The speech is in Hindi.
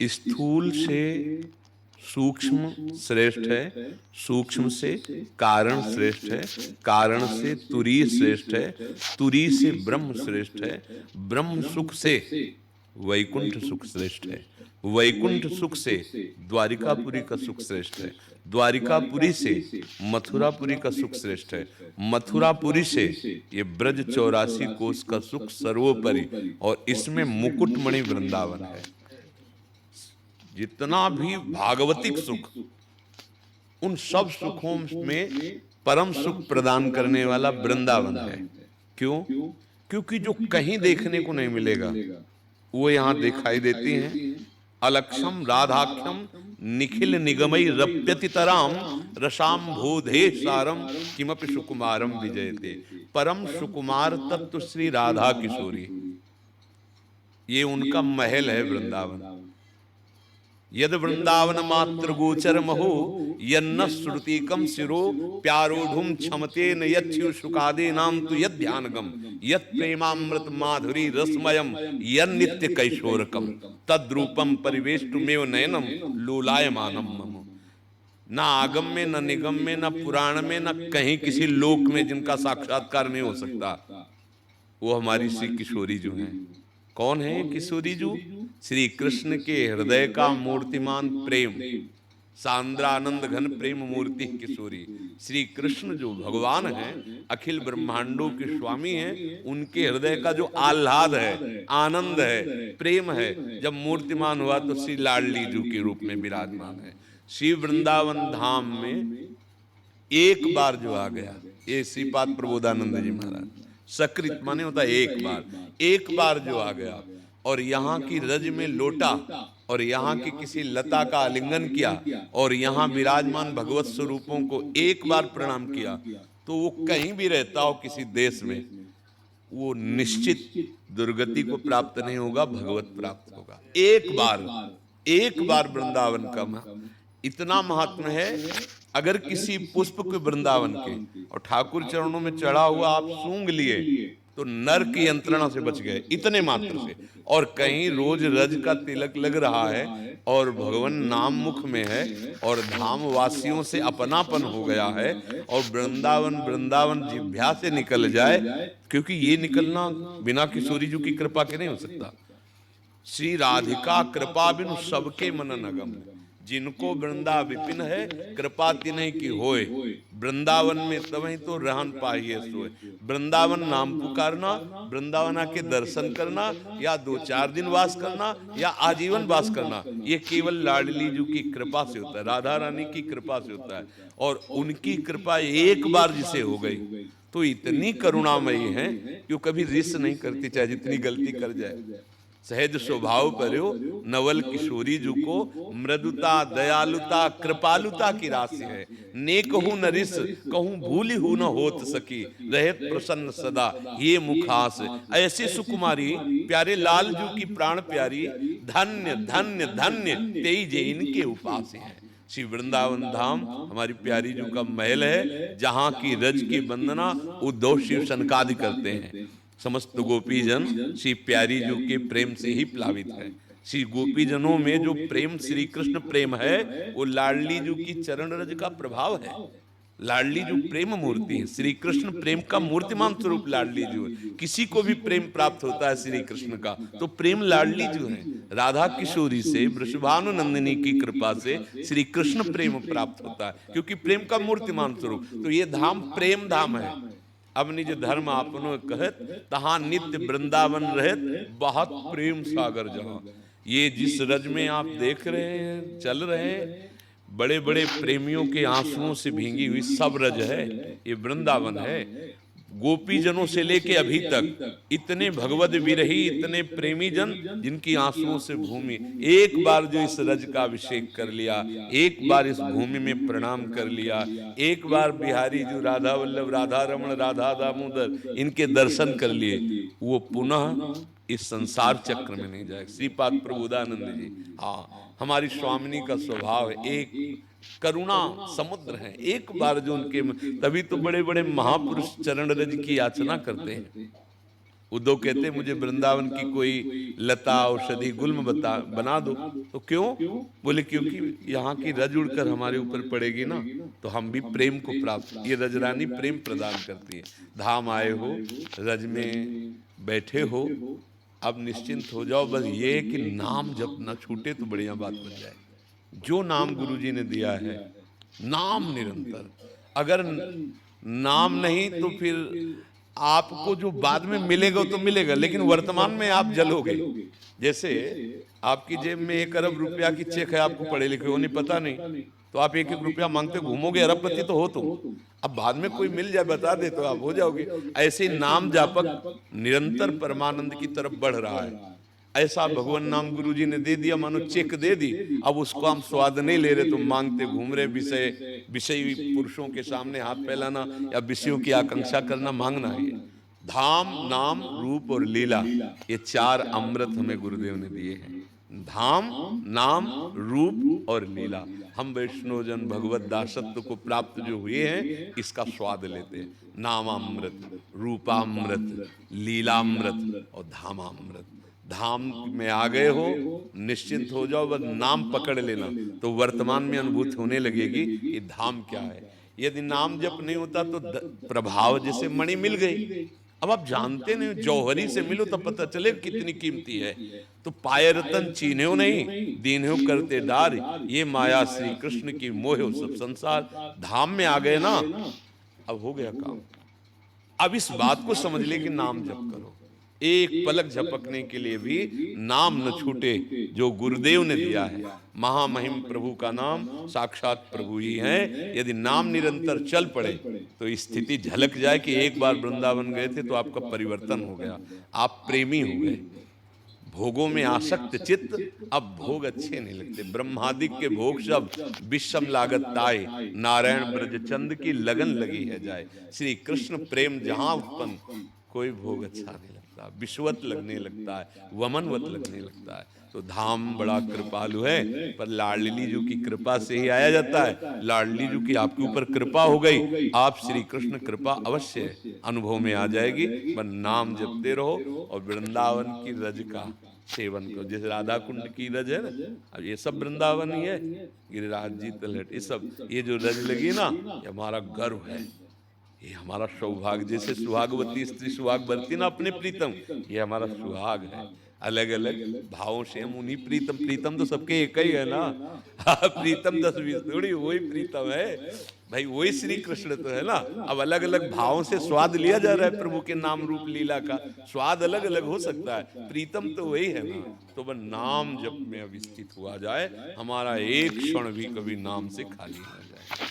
स्थूल से सूक्ष्म श्रेष्ठ है, सूक्ष्म से कारण श्रेष्ठ है, कारण से तुरीय श्रेष्ठ है, तुरीय से ब्रह्म श्रेष्ठ है, ब्रह्म सुख से वैकुंठ सुख श्रेष्ठ है, वैकुंठ सुख से द्वारिकापुरी का सुख श्रेष्ठ है, द्वारिकापुरी से मथुरापुरी का सुख श्रेष्ठ है, मथुरापुरी से ये ब्रज 84 कोस का सुख सर्वोपरि, और इसमें मुकुटमणि वृंदावन है। जितना भी भागवतिक सुख, उन सब सुखों में परम सुख प्रदान करने वाला वृंदावन है। क्यों? क्योंकि जो कहीं देखने को नहीं मिलेगा वो यहाँ दिखाई देती हैं। अलक्षम राधाख्यम निखिल निगमई रप्यतितराम रसाम भोधे सारम किमपि सुकुमारम विजयते। परम सुकुमार तत्व श्री राधा किशोरी, ये उनका महल है वृंदावन। यद वृंदावन मात्र गोचर महो यन्न श्रुतिकम शिरो प्यारोढ़ुम क्षमते न यच्छु सुखादे नाम तु यद ध्यानगम यद प्रेमामृत माधुरी रसमयम यन नित्य कैशोरकम तद्रूपम परिवेष्टुमेव नयनम लोलायमानम मम। ना आगम में, न निगम में, न पुराण में, न कहीं किसी लोक में जिनका साक्षात्कार नहीं हो सकता, वो हमारी श्री किशोरी जो हैं। कौन है किशोरी जो? श्री कृष्ण के हृदय का मूर्तिमान प्रेम, सांद्रानंद घन प्रेम मूर्ति किशोरी। श्री कृष्ण जो भगवान हैं, अखिल ब्रह्मांडों के स्वामी हैं, उनके हृदय का जो आह्लाद है, आनंद है, प्रेम है, जब मूर्तिमान हुआ तो श्री लाडली जू के रूप में विराजमान है। श्री वृंदावन धाम में एक बार जो आ गया, ये श्रीपाद प्रबोधानंद जी महाराज, सकृत माने होता एक बार जो आ गया और यहाँ की रज में लोटा और यहाँ की किसी लता का आलिंगन किया और यहाँ विराजमान भगवत स्वरूपों को एक बार प्रणाम किया, तो वो कहीं भी रहता हो किसी देश में, वो निश्चित दुर्गति को प्राप्त नहीं होगा, भगवत प्राप्त होगा। एक बार वृंदावन का इतना महात्मा है। अगर किसी पुष्प के वृंदावन के और ठाकुर चरणों में चढ़ा हुआ आप सूंघ लिए तो नर की यंत्रणा से बच गए, इतने मात्र से। और कहीं रोज रज का तिलक लग रहा है और भगवान नाम मुख में है और धाम वासियों से अपनापन हो गया है और वृंदावन जिह्वा से निकल जाए, क्योंकि ये निकलना बिना किशोरी जी की कृपा के नहीं हो सकता। श्री राधिका कृपा बिनु सबके मन नगम, जिनको वृंदा विपिन है कृपा तिन्हीं की होए, वृंदावन में तवहीं तो रहन पाइए सोए। वृंदावन नाम पुकारना, वृंदावन के दर्शन करना, या 2-4 दिन वास करना या आजीवन वास करना, ये केवल लाडली जी की कृपा से होता है, राधा रानी की कृपा से होता है। और उनकी कृपा एक बार जिसे हो गई तो इतनी करुणामयी है कि वो कभी रिस नहीं करती, चाहे जितनी गलती कर जाए। सहज स्वभाव पर्यो नवल किशोरी जू को मृदुता दयालुता कृपालुता की राशि है। नेक हूं न रिस कहूं भूली हूं न होत सकी, रहे प्रसन्न सदा ये मुखास। ऐसे सुकुमारी प्यारे लाल जू की प्राण प्यारी, धन्य धन्य धन्य तेज इनके उपास हैं। श्री वृंदावन धाम हमारी प्यारी जू का महल है, जहाँ की रज की वंदना उद्धव शिव सनकादि करते हैं। समस्त गोपीजन श्री प्यारी जी के प्रेम से ही प्लावित है। श्री गोपीजनों में जो प्रेम श्री कृष्ण प्रेम है वो लाडली जी की चरण रज का प्रभाव है। लाडली जी प्रेम मूर्ति है, श्री कृष्ण प्रेम का मूर्तिमान स्वरूप लाडली जी है। किसी को भी प्रेम प्राप्त होता है श्री कृष्ण का तो प्रेम लाडली जी है। राधा किशोरी से वृषभानुनंदिनी की कृपा से श्री कृष्ण प्रेम प्राप्त होता है, क्योंकि प्रेम का मूर्तिमान स्वरूप। तो ये धाम प्रेम धाम है। अब निज धर्म आपनो कहत तहां नित्य वृंदावन रहत, बहुत प्रेम सागर जहां। ये जिस रज में आप देख रहे हैं, चल रहे हैं, बड़े बड़े प्रेमियों के आंसुओं से भींगी हुई सब रज है, ये वृंदावन है। गोपी जनों से लेके अभी तक इतने भगवद विरही, इतने प्रेमी जन जिनकी आंसुओं से भूमि, एक बार जो इस रज का अभिषेक कर लिया, एक बार इस भूमि में प्रणाम कर लिया, एक बार बिहारी जो राधा वल्लभ, राधा रमण, राधा दामोदर इनके दर्शन कर लिए, वो पुनः इस संसार चक्र में नहीं जाए। श्रीपाद प्रबोधानंद जी, हाँ, हमारी स्वामिनी का स्वभाव है, एक करुणा समुद्र है। एक बार जो उनके, तभी तो बड़े बड़े महापुरुष चरण रज की याचना करते हैं। उद्धव कहते मुझे वृंदावन की कोई लता औषधि गुल्म बना दो। तो क्यों? बोले क्योंकि यहाँ की रज उड़कर हमारे ऊपर पड़ेगी ना, तो हम भी प्रेम को प्राप्त, ये रजरानी प्रेम प्रदान करती है। धाम आए हो, रज में बैठे हो, अब निश्चिंत हो जाओ, बस ये है कि नाम जब ना छूटे तो बढ़िया बात बन जाए। जो नाम गुरु जी ने दिया है, नाम निरंतर, अगर नाम नहीं तो फिर आपको जो बाद में मिलेगा तो मिलेगा, लेकिन वर्तमान में आप जलोगे। जैसे आपकी जेब में 1 अरब रुपया की चेक है, आपको पढ़े लिखे हो नहीं, पता नहीं, तो आप 1-1 रुपया मांगते घूमोगे, अरबपति तो हो तुम। अब बाद में कोई मिल जाए बता दे तो आप हो जाओगे। ऐसे नाम जापक निरंतर परमानंद की तरफ बढ़ रहा है। ऐसा भगवान नाम गुरु जी ने दे दिया, मानो चेक दे दी, अब उसको हम स्वाद नहीं ले रहे तो मांगते घूम रहे। विषयी पुरुषों के सामने हाथ फैलाना या विषयों की आकांक्षा करना, मांगना है। धाम, नाम, रूप और लीला, ये 4 अमृत हमें गुरुदेव ने दिए हैं। धाम, नाम, रूप और लीला। हम वैष्णवजन भगवत दासत्व को प्राप्त जो हुए हैं, इसका स्वाद लेते हैं। नामामृत, रूपामृत, लीलामृत और धामामृत। धाम में आ गए हो, निश्चिंत हो जाओ, बस नाम पकड़ लेना, तो वर्तमान में अनुभूति होने लगेगी कि धाम क्या है। यदि नाम जप नहीं होता तो प्रभाव जैसे मणि मिल गई, अब आप जानते नहीं, जौहरी से मिलो तब पता चले कितनी कीमती है। तो पाए रतन चीन्हो नहीं, दीन्हो करते डार, ये माया श्री कृष्ण की मोह सब संसार। धाम में आ गए ना, अब हो गया काम। अब इस बात को समझ ले कि नाम जप करो, एक पलक झपकने के लिए भी नाम न छूटे जो गुरुदेव ने दिया है। महामहिम प्रभु का नाम साक्षात प्रभु ही है। यदि नाम निरंतर चल पड़े तो स्थिति झलक जाए कि एक बार वृंदावन गए थे तो आपका परिवर्तन हो गया, आप प्रेमी हो गए। भोगों में आसक्त चित्त, अब भोग अच्छे नहीं लगते। ब्रह्मादिक के भोग सब विषम लागत ताए, नारायण ब्रज चंद की लगन लगी है जाए। श्री कृष्ण प्रेम जहां उत्पन्न, कोई भोग अच्छा नहीं लगता, विश्वत लगने लगता है, वमनवत लगने लगता है। तो धाम बड़ा कृपालु है, पर लाडली जी की कृपा से ही आया जाता है। लाडली जी की आपके ऊपर कृपा हो गई, आप श्री कृष्ण कृपा अवश्य अनुभव में आ जाएगी। पर नाम जपते रहो और वृंदावन की रज का सेवन करो। जैसे राधा कुंड की रज है ना, अब ये सब वृंदावन ही है, गिरिराज जी तलहट, ये सब, ये जो रज लगी ना, ये हमारा गर्व है, ये हमारा सौभाग्य। जैसे सुहागवती स्त्री सुहाग बरती ना अपने प्रीतम, ये हमारा सुहाग है। अलग अलग भावों से हम उन्हीं प्रीतम, प्रीतम तो सबके एक ही है ना, प्रीतम 10-20 थोड़ी, वही प्रीतम है भाई, वही श्री कृष्ण तो है ना। अब अलग अलग भावों से स्वाद लिया जा रहा है प्रभु के नाम रूप लीला का, स्वाद अलग अलग हो सकता है, प्रीतम तो वही है ना। तो वह नाम जप में अब स्थित हुआ जाए, हमारा एक क्षण भी कभी नाम से खाली ना जाए।